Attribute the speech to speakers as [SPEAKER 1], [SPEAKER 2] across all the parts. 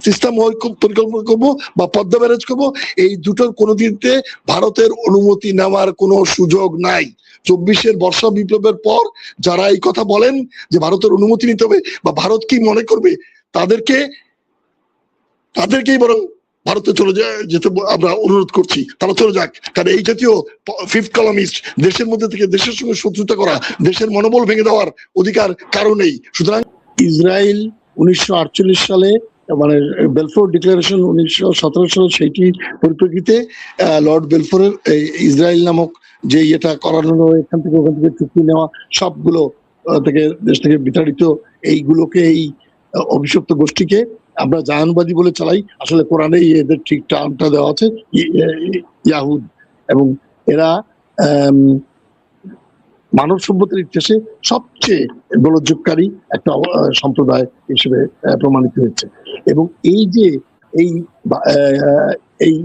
[SPEAKER 1] System পরিকল্পনা করবো বা পদ্মা ব্যারেজ করবো, এই দুটোর কোনোদিনতে ভারতের অনুমতি নেওয়ার কোনো সুযোগ নাই। 24-এর বর্ষা বিপ্লবের পর যারা এই কথা বলেন যে ভারতের অনুমতি নিতে হবে বা ভারত কি মনে করবে, তাদেরকেই বরং ভারতে চলে যেতে আমরা অনুরোধ করছি, তারা চলে যাক। কারণ এই জাতীয় ফিফথ কলামিস্ট দেশের মধ্যে থেকে দেশের সঙ্গে শত্রুতা করা, দেশের মনোবল ভেঙে দেওয়ার অধিকার কারো নেই। সুতরাং ইসরায়েল 1948 সালে মানে বেলফোর ডিক্লারেশন 1917 সালে সেইটির পরিপ্রেক্ষিতে লর্ড বেলফোরের ইসরায়েল নামক যে এটা করানো, এখান থেকে ওখান থেকে চুক্তি নেওয়া, সবগুলো থেকে দেশ থেকে বিতাড়িত এইগুলোকে, এই অভিশপ্ত গোষ্ঠীকে আমরা জাহানবাদী বলে চালাই। আসলে কোরআনে এদের ঠিক টার্মটা দেওয়া আছে ইয়াহুদ, এবং এরা মানব সভ্যতার ইতিহাসে সবচেয়ে গোলযোগকারী একটা সম্প্রদায় হিসেবে প্রমাণিত হয়েছে। এবং এই যে এই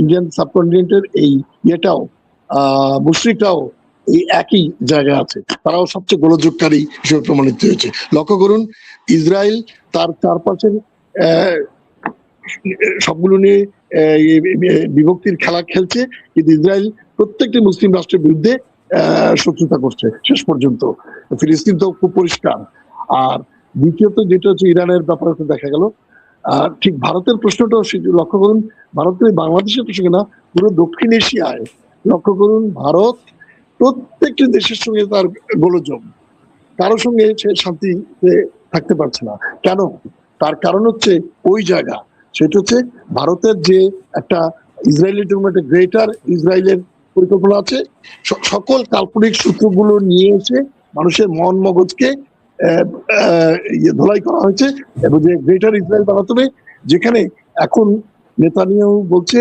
[SPEAKER 1] ইন্ডিয়ান সাবকন্টিনেন্টের এই ইয়েটাও মুশরিকরাও এই একই জায়গায় আছে, তারাও সবচেয়ে গোলযোগকারী হিসেবে প্রমাণিত হয়েছে। লক্ষ্য করুন, ইসরায়েল তার চারপাশের সবগুলো নিয়ে বিভক্তির খেলা খেলছে, কিন্তু ইসরায়েল প্রত্যেকটি মুসলিম রাষ্ট্রের বিরুদ্ধে শত্রুতা করছে শেষ পর্যন্ত। ফিলিস্তিন তো খুব পরিষ্কার। আর দ্বিতীয়ত যেটা হচ্ছে ইরানের ব্যাপারে দেখা গেল, ঠিক ভারতের প্রশ্নটাও লক্ষ্য করুন, ভারতের বাংলাদেশের প্রসঙ্গে না, পুরো দক্ষিণ এশিয়ায় লক্ষ্য করুন, ভারত প্রত্যেকটি দেশের সঙ্গে তার গোলযোগ, কারোর সঙ্গে সে শান্তিতে থাকতে পারছে না। কেন? তার কারণ হচ্ছে ওই জায়গা, সেটা হচ্ছে ভারতের যে একটা ইসরায়েলের জন্য একটা গ্রেটার ইসরায়েলের পরিকল্পনা আছে, সকল কাল্পনিক সূত্রগুলো নিয়ে এসে মানুষের মন মগজকে ধোলাই করা হয়েছে, এবং যে গ্রেটার ইসরায়েল বানাতে হবে, যেখানে এখন নেতানিয়াহু বলছে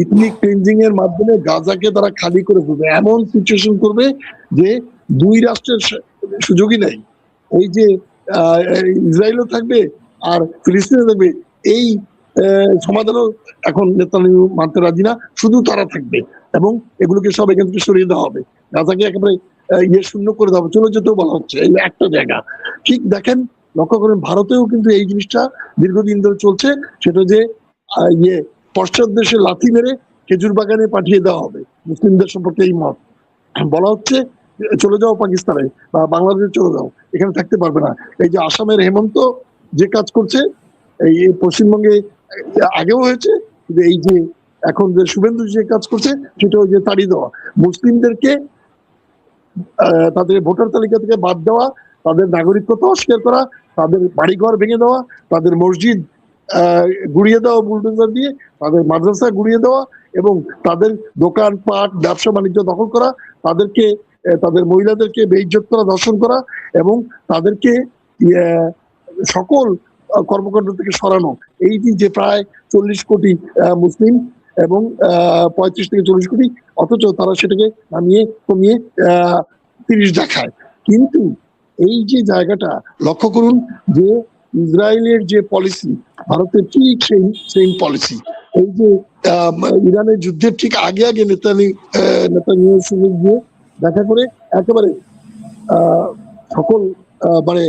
[SPEAKER 1] ইথনিক ক্লিনজিং এর মাধ্যমে গাজাকে তারা খালি করে ফেলবে, এমন সিচুয়েশন করবে যে দুই রাষ্ট্রের সুযোগই নাই। এই যে ইসরায়েলও থাকবে আর ফিলিস্তিনও থাকবে, এই সমাধানও এখন নেতানিয়াহু মানতে রাজি না, শুধু তারা থাকবে এবং এগুলোকে সব এখান থেকে সরিয়ে দেওয়া হবে, গাজাকে একেবারে শূন্য করে দেওয়া হবে, চলে যেতেও বলা হচ্ছে। এই একটা জায়গা ঠিক দেখেন, লক্ষ্য করেন ভারতেও কিন্তু এই জিনিসটা দীর্ঘদিন ধরে চলছে, সেটা যে পশ্চাৎ দেশে লাথি মেরে খেজুর বাগানে পাঠিয়ে দেওয়া হবে। মুসলিমদের সম্পর্কে এই মত বলা হচ্ছে, চলে যাও পাকিস্তানে বা বাংলাদেশে চলে যাও, এখানে থাকতে পারবে না। এই যে আসামের হেমন্ত যে কাজ করছে, এই পশ্চিমবঙ্গে আগেও হয়েছে, কিন্তু এই যে এখন যে শুভেন্দু যে কাজ করছে, সেটা ওই যে তাড়িয়ে দেওয়া, মুসলিমদেরকে তাদের ভোটার তালিকা থেকে বাদ দেওয়া, তাদের নাগরিকত্ব অস্বীকার করা, তাদের বাড়িঘর ভেঙে দেওয়া, তাদের মসজিদ গুড়িয়ে দেওয়া বুলডোজার দিয়ে, তাদের মাদ্রাসা গুড়িয়ে দেওয়া, এবং তাদের দোকানপাট ব্যবসা বাণিজ্য দখল করা, তাদেরকে তাদের মহিলাদেরকে বেইজ্জত করা, ধর্ষণ করা, এবং তাদেরকে সকল কর্মকাণ্ড থেকে সরানো। এই যে প্রায় 40 কোটি মুসলিম এবং 35 থেকে 40 কোটি, অথচ তারা সেটাকে নামিয়ে কমিয়ে 30 দেখায়। কিন্তু এই যে জায়গাটা লক্ষ্য করুন, যে ইসরায়েলের যে পলিসি, ভারতের ঠিক সেই পলিসি। এই যে ইরানের যুদ্ধের ঠিক আগে আগে নেতানিয়াহুর সঙ্গে গিয়ে দেখা করে একেবারে সকল মানে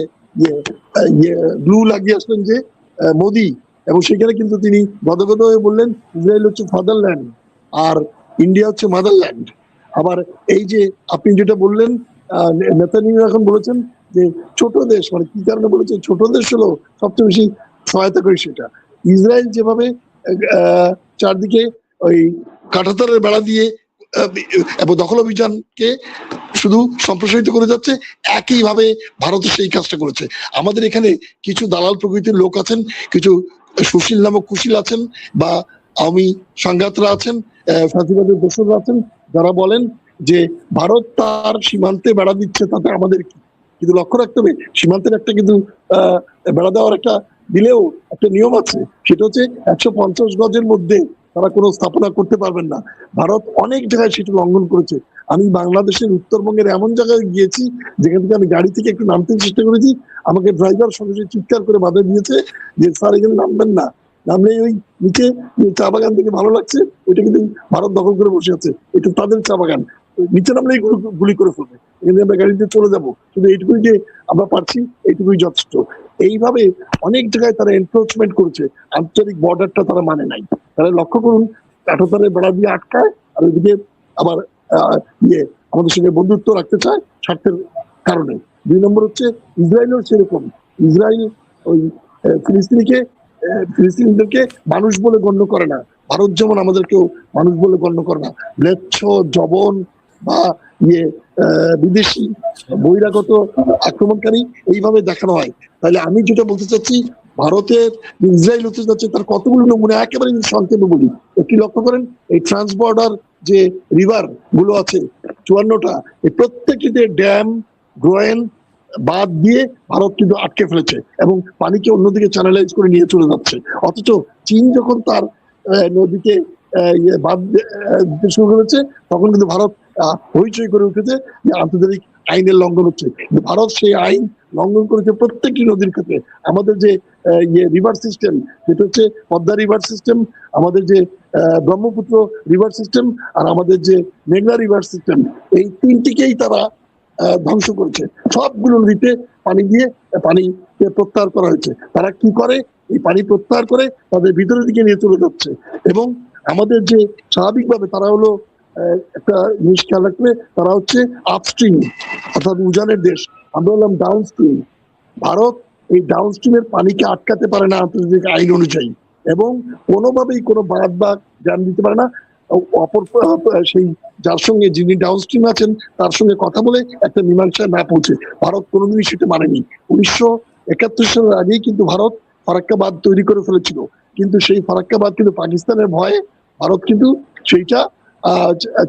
[SPEAKER 1] গ্লু লাগিয়ে আসলেন যে মোদি, এবং সেখানে কিন্তু তিনি গদগদ হয়ে বললেন ইসরায়েল হচ্ছে ফাদারল্যান্ড আর ইন্ডিয়া হচ্ছে মাদারল্যান্ড। আবার এই যে আপনি যেটা বললেন, নেতানিয়াহু এখন বলেছেন যে ছোট দেশ, মানে কি কারণে বলেছে ছোট দেশ হলো সবচেয়ে বেশি সহায়তা করি সেটা। ইসরায়েল যেভাবে চারদিকে ওই কাঁটাতারের বেড়া দিয়ে এবং দখল অভিযানকে শুধু সম্প্রসারিত করে যাচ্ছে, একইভাবে ভারত সেই কাজটা করেছে। আমাদের এখানে কিছু দালাল প্রকৃতির লোক আছেন, কিছু সুশীল নামক কুশীল আছেন, বা আওয়ামী সাংঘাতরা আছেন, ফাঁসিবাদের দোসররা আছেন, যারা বলেন যে ভারত তার সীমান্তে বেড়া দিচ্ছে, তাতে আমাদের কি। কিন্তু লক্ষ্য রাখতে হবে, সীমান্তের একটা কিন্তু বেড়া দেওয়ার একটা দিলেও একটা নিয়ম আছে, সেটা হচ্ছে 150 গজের মধ্যে তারা কোনো স্থাপনা করতে পারবেন না। ভারত অনেক জায়গায় সেটা লঙ্ঘন করেছে। আমি বাংলাদেশের উত্তরবঙ্গের এমন জায়গায় গিয়েছি যেখান থেকে আমি গাড়ি থেকে একটু নামতে চেষ্টা করেছি, আমাকে ড্রাইভার সঙ্গে সঙ্গে চিৎকার করে বাধা দিয়েছে যে স্যার এখানে নামবেন না, নামলে ওই নিচে চা বাগান থেকে ভালো লাগছে, ওইটা কিন্তু ভারত দখল করে বসে আছে, এটা তাদের চা বাগান, নিচে নামলেই গুলি করে ফেলবে, এখানে আমরা গাড়িতে চলে যাবো, কিন্তু এইটুকুই যে আমরা পারছি, এইটুকুই যথেষ্ট। এইভাবে অনেক জায়গায় তারা এনক্রোচমেন্ট করেছে, আঞ্চলিক বর্ডারটা তারা মানে নাই। তারা লক্ষ্য করুন, কাঁটাতারে বেড়া দিয়ে আটকায়, আর ওইদিকে আবার ইয়ে আমাদের সঙ্গে বন্ধুত্ব রাখতে চায় স্বার্থের কারণে। 2 নম্বর হচ্ছে ইসরায়েলও সেরকম। ইসরায়েল ওই ফিলিস্তিনিদেরকে মানুষ বলে গণ্য করে না। ভারত যেমন আমাদেরকেও মানুষ বলে গণ্য করে না। ম্লেচ্ছ, জবন বা ইয়ে বিদেশি বহিরাগত আক্রমণকারী এইভাবে দেখানো হয়। তাহলে আমি যেটা বলতে চাচ্ছি, ভারতের ইসরায়েল হতে যাচ্ছে তার কতগুলো নমুনা একেবারে সংক্ষেপে বলি। একটি লক্ষ্য করেন, এই ট্রান্সবর্ডার যে রিভার গুলো আছে 54টা, এই প্রত্যেকটিতে ড্যাম, গ্রোয়েন বাদ দিয়ে ভারত কিন্তু আটকে ফেলেছে এবং পানিকে অন্যদিকে চ্যানেলাইজ করে নিয়ে চলে যাচ্ছে। অথচ চীন যখন তার নদীকে বাদ দিতে শুরু করেছে, তখন কিন্তু ভারত হইচই করে উঠেছে যে আন্তর্জাতিক আইনের লঙ্ঘন হচ্ছে। কিন্তু ভারত সেই আইন লঙ্ঘন করেছে প্রত্যেকটি নদীর ক্ষেত্রে। আমাদের যে রিভার সিস্টেম, যেটা হচ্ছে পদ্মা রিভার সিস্টেম, আমাদের যে ব্রহ্মপুত্র রিভার সিস্টেম, আর আমাদের যে মেঘনা রিভার সিস্টেম, এই তিনটিকেই তারা ধ্বংস করেছে। সবগুলো নদীতে পানি দিয়ে পানিকে প্রত্যাহার করা হয়েছে। তারা কি করে, এই পানি প্রত্যাহার করে তাদের ভিতরের দিকে নিয়ে চলে যাচ্ছে। এবং আমাদের যে স্বাভাবিকভাবে তারা হলো একটা জিনিস খেয়াল রাখলে, তারা হচ্ছে আপস্ট্রিম অর্থাৎ উজানের দেশ, আমরা হলাম ডাউন স্ট্রিম। ভারত এই ডাউন স্ট্রিমের পানিকে আটকাতে পারে না আন্তর্জাতিক আইন অনুযায়ী, এবং কোনোভাবেই কোনো বাঁধ বা জ্ঞান দিতে পারে না। অপর সেই যার সঙ্গে যিনি ডাউন স্ট্রিম আছেন তার সঙ্গে কথা বলে একটা মীমাংসায় না পৌঁছে ভারত কোনোদিনই সেটা মানেনি। 1971 সালের আগেই কিন্তু ভারত ফারাক্কা বাঁধ তৈরি করে ফেলেছিল, কিন্তু সেই ফারাক্কা বাঁধ কিন্তু পাকিস্তানের ভয়ে ভারত কিন্তু সেইটা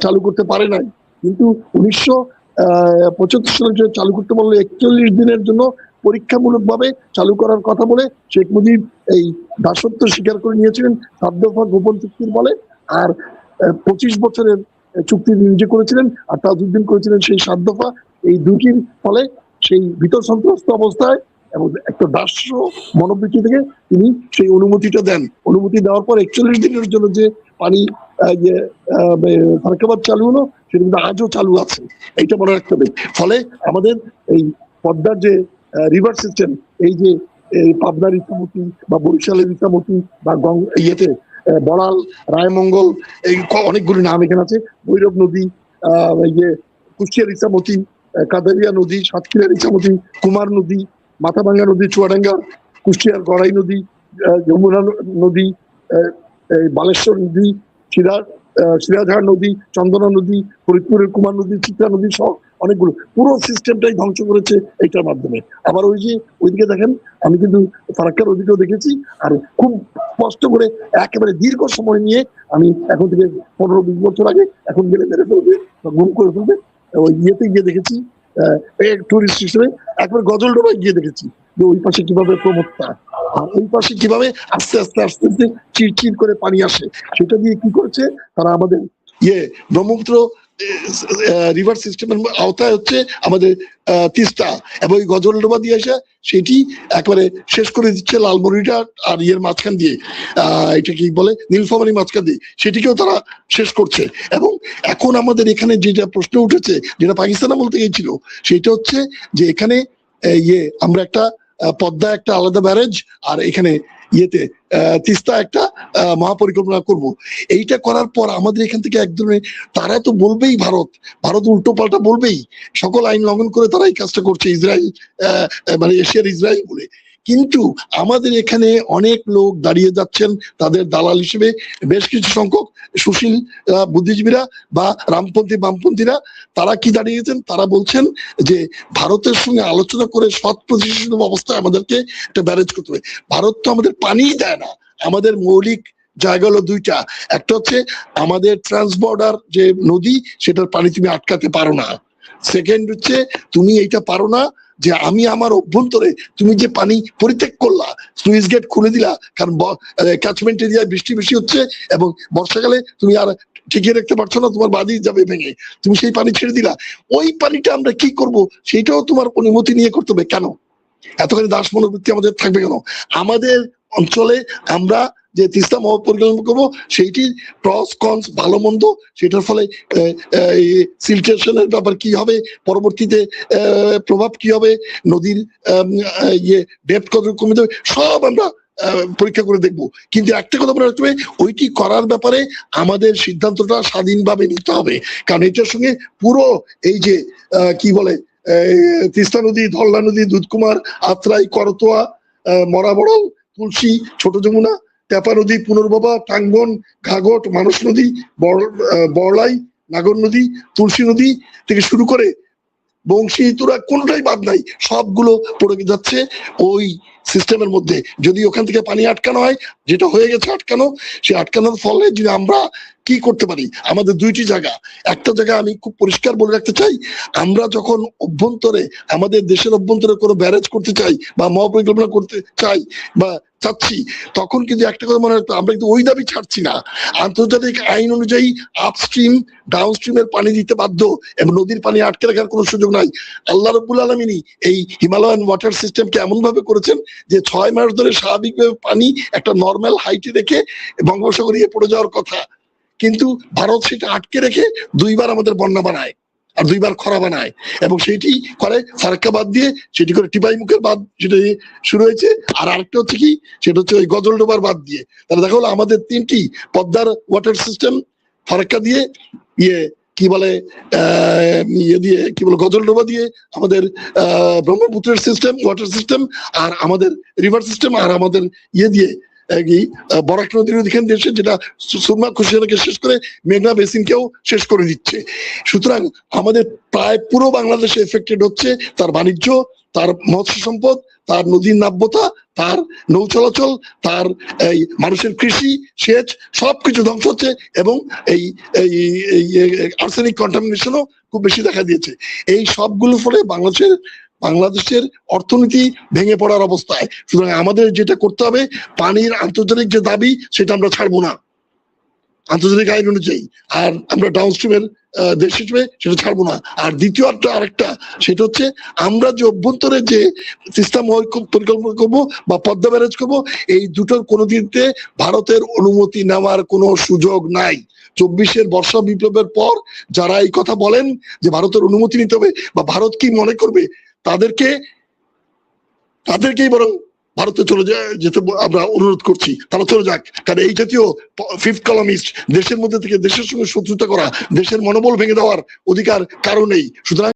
[SPEAKER 1] চালু করতে পারে নাই। কিন্তু 1975 সালে চালু করতে বললে 41 দিনের জন্য পরীক্ষামূলক ভাবে চালু করার কথা বলে শেখ মুজিব এই দাসত্ব স্বীকার করে নিয়েছিলেন 7 দফা গোপন চুক্তির বলে। আর 25 বছরের চুক্তি নিজে করেছিলেন, আর তাজউদ্দিন করেছিলেন সেই 7 দফা। এই দুটির ফলে সেই ভীত সন্ত্রস্ত অবস্থায় এবং একটা দাস্য মনোবৃত্তি থেকে তিনি সেই অনুমতিটা দেন। অনুমতি দেওয়ার পর 41 দিনের জন্য যে পানি ফারাক্কা বাঁধ চালু হলো, সেটা কিন্তু আজও চালু আছে, এইটা মনে রাখতে হবে। ফলে আমাদের এই পদ্মার যে রিভার সিস্টেম, এই যে পাবনার ইছামতি বা বরিশালের ইছামতি বা ইয়েতে বড়াল, রায়মঙ্গল, এই অনেকগুলি নাম এখানে আছে, ভৈরব নদী, কুষ্টিয়ার ইছামতি, কাদারিয়া নদী, সাতক্ষীরার ইছামতি, কুমার নদী, মাথাভাঙ্গা নদী, চুয়াডাঙ্গা, কুষ্টিয়ার গড়াই নদী, যমুনা নদী, বালেশ্বর নদী, সিরাজহাট নদী, চন্দনা নদী, ফরিদপুরের কুমার নদী, চিত্রা নদী সহ অনেকগুলো, পুরো সিস্টেমটাই ধ্বংস করেছে এইটার মাধ্যমে। আবার ওই যে ওইদিকে দেখেন, আমি কিন্তু ফারাক্কার ওইদিকেও দেখেছি, আর খুব স্পষ্ট করে একেবারে দীর্ঘ সময় নিয়ে, আমি এখন থেকে 15-20 বছর আগে, এখন গেলে মেরে ফেলবে বা গুম করে ফেলবে, ওই ইয়েতে গিয়ে দেখেছি টুরিস্ট হিসেবে, একবার গজলডোবায় গিয়ে দেখেছি যে ওই পাশে কিভাবে প্রমত্তা, আর ওই পাশে কিভাবে আস্তে আস্তে আস্তে আস্তে চিরচির করে পানি আসে। সেটা দিয়ে কি করছে তারা, আমাদের ব্রহ্মপুত্র রিভার সিস্টেমের আওতায় হচ্ছে আমাদের তিস্তা, এবং ওই গজলডোবা দিয়ে এসে সেটি একেবারে শেষ করে দিচ্ছে লালমনিরহাট আর মাঝখান দিয়ে, এটা কি বলে, নীলফামারী মাঝখান দিয়ে, সেটিকেও তারা শেষ করছে। এবং এখন আমাদের এখানে যেটা প্রশ্ন উঠেছে, যেটা পাকিস্তান বলতে গিয়েছিল, সেটা হচ্ছে যে এখানে আমরা একটা পদ্মা একটা আলাদা ব্যারেজ, আর এখানে তিস্তা একটা মহাপরিকল্পনা করব। এইটা করার পর আমাদের এখান থেকে এক ধরনের, তারা তো বলবেই ভারত উল্টো পাল্টা বলবেই, সকল আইন লঙ্ঘন করে তারা এই কাজটা করছে, ইসরায়েল মানে এশিয়ার ইসরায়েল বলে। কিন্তু আমাদের এখানে অনেক লোক দাঁড়িয়ে যাচ্ছেন তাদের দালাল হিসেবে, বেশ কিছু সংখ্যক সুশীল বুদ্ধিজীবীরা বা রামপন্থী বামপন্থীরা, তারা কি দাঁড়িয়েছেন, তারা বলছেন যে ভারতের সঙ্গে আলোচনা করে সৎ প্রতিষ্ঠিত অবস্থায় আমাদেরকে একটা ব্যারেজ করতে হবে। ভারত তো আমাদের পানিই দেয় না। আমাদের মৌলিক জায়গা হলো দুইটা, একটা হচ্ছে আমাদের ট্রান্সবর্ডার যে নদী, সেটার পানি তুমি আটকাতে পারো না। সেকেন্ড হচ্ছে তুমি এইটা পারো না যে আমি আমার অভ্যন্তরে তুমি যে পানি পরিত্যাগ করলা, স্লুইস গেট খুলে দিলা, কারণ ক্যাচমেন্ট এরিয়ায় বৃষ্টি বেশি হচ্ছে এবং বর্ষাকালে তুমি আর টিকিয়ে রাখতে পারছো না, তোমার বাঁধই যাবে ভেঙে, তুমি সেই পানি ছেড়ে দিলা। ওই পানিটা আমরা কি করব, সেইটাও তোমার অনুমতি নিয়ে করতে হবে। কেন? এতখানি দাস মনোবৃত্তি আমাদের থাকবে কেন? আমাদের অঞ্চলে আমরা যে তিস্তা মহাপরিকল্পনা করবো সেইটি প্রস কনস ভালো মন্দ, সেটার ফলে সিলটেশনের ব্যাপার কি হবে, পরবর্তীতে প্রভাব কি হবে, নদীর ডেপথ কত কমে যাবে, সব আমরা পরীক্ষা করে দেখবো। কিন্তু একটা কথা মনে রাখতে হবে, ওইটি করার ব্যাপারে আমাদের সিদ্ধান্তটা স্বাধীনভাবে নিতে হবে। কারণ এটার সঙ্গে পুরো এই যে কি বলে তিস্তা নদী, ধরলা নদী, দুধকুমার, আত্রাই, করতোয়া, মরাবড়ল, তুলসী, ছোট যমুনা, তেপা নদী, পুনর্ভবা, টাঙ্গন, ঘাঘট, মানস নদী, বড়লাই, নাগর নদী, তুলসী নদী থেকে শুরু করে বংশী, তুরা কোনটাই বাদ নাই, সবগুলো পড়ে যাচ্ছে ওই সিস্টেমের মধ্যে। যদি ওখান থেকে পানি আটকানো হয়, যেটা হয়ে গেছে আটকানো, সে আটকানোর ফলে যদি আমরা কি করতে পারি, আমাদের দুইটি জায়গা, একটা জায়গা আমি খুব পরিষ্কার বলে রাখতে চাই, আমরা যখন অভ্যন্তরে আমাদের দেশের অভ্যন্তরে কোনো ব্যারেজ করতে চাই বা মহাপরিকল্পনা করতে চাই বা চাচ্ছি, তখন কিন্তু একটা কথা মনে রাখতে, আমরা কিন্তু ওই দাবি ছাড়ছি না। আন্তর্জাতিক আইন অনুযায়ী আপস্ট্রিম ডাউনস্ট্রিমের পানি দিতে বাধ্য এবং নদীর পানি আটকে রাখার কোনো সুযোগ নাই। আল্লাহ রাব্বুল আলামিনই এই হিমালয়ান ওয়াটার সিস্টেমকে এমন ভাবে করেছেন যে 6 মাস ধরে স্বাভাবিকভাবে পানি একটা নর্মাল হাইটে রেখে বঙ্গোপসাগরে পড়ে যাওয়ার কথা, কিন্তু ভারত সেটা আটকে রেখে 2বার আমাদের বন্যা বানায় আর 2বার খরা বানায়, এবং সেটি করে ফারাক্কা বাদ দিয়ে, সেটি করে টিপাই মুখের বাদ যেটা শুরু হয়েছে, আর আরেকটা হচ্ছে কি, সেটা হচ্ছে ওই গজলডোবার বাদ দিয়ে। তাহলে দেখা হলো আমাদের 3টি পদ্মার ওয়াটার সিস্টেম, ফারাক্কা দিয়ে, কি বলে দিয়ে কি বলে গজলডোবা দিয়ে, আমাদের ব্রহ্মপুত্রের সিস্টেম ওয়াটার সিস্টেম, আর আমাদের রিভার সিস্টেম, আর আমাদের দিয়ে বরাক নদীর ওইখান দেশে, যেটা সুরমা খুশিয়ানাকে শেষ করে মেঘনা বেসিনকেও শেষ করে দিচ্ছে। সুতরাং আমাদের প্রায় পুরো বাংলাদেশে এফেক্টেড হচ্ছে, তার বাণিজ্য, তার মৎস্য সম্পদ, তার নদীর নাব্যতা, তার নৌ চলাচল, তার এই মানুষের কৃষি, সেচ, সবকিছু ধ্বংস হচ্ছে, এবং এই আর্সেনিক কন্টামিনেশনও খুব বেশি দেখা দিয়েছে। এই সবগুলোর ফলে বাংলাদেশের অর্থনীতি ভেঙে পড়ার অবস্থায়। সুতরাং আমাদের যেটা করতে হবে, পানির আন্তর্জাতিক যে দাবি, সেটা আমরা ছাড়বো না আন্তর্জাতিক আইন অনুযায়ী, আর আমরা ডাউনস্ট্রিমের দেশ হিসেবে সেটা ছাড়বো না। আর দ্বিতীয় আরেকটা, সেটা হচ্ছে আমরা যে অভ্যন্তরে যে সিস্টেম পরিকল্পনা করবো বা পদ্মা ব্যারেজ করবো, এই দুটোর কোনো দিকে ভারতের অনুমতি নেওয়ার কোনো সুযোগ নাই। 24-এর বর্ষা বিপ্লবের পর যারা এই কথা বলেন যে ভারতের অনুমতি নিতে হবে বা ভারত কি মনে করবে, তাদেরকেই বরং ভারতে চলে যেতে আমরা অনুরোধ করছি, তারা চলে যাক। কারণ এই জাতীয় ফিফথ কলামিস্ট দেশের মধ্যে থেকে দেশের সঙ্গে শত্রুতা করা, দেশের মনোবল ভেঙে দেওয়ার অধিকার কারো নেই। সুতরাং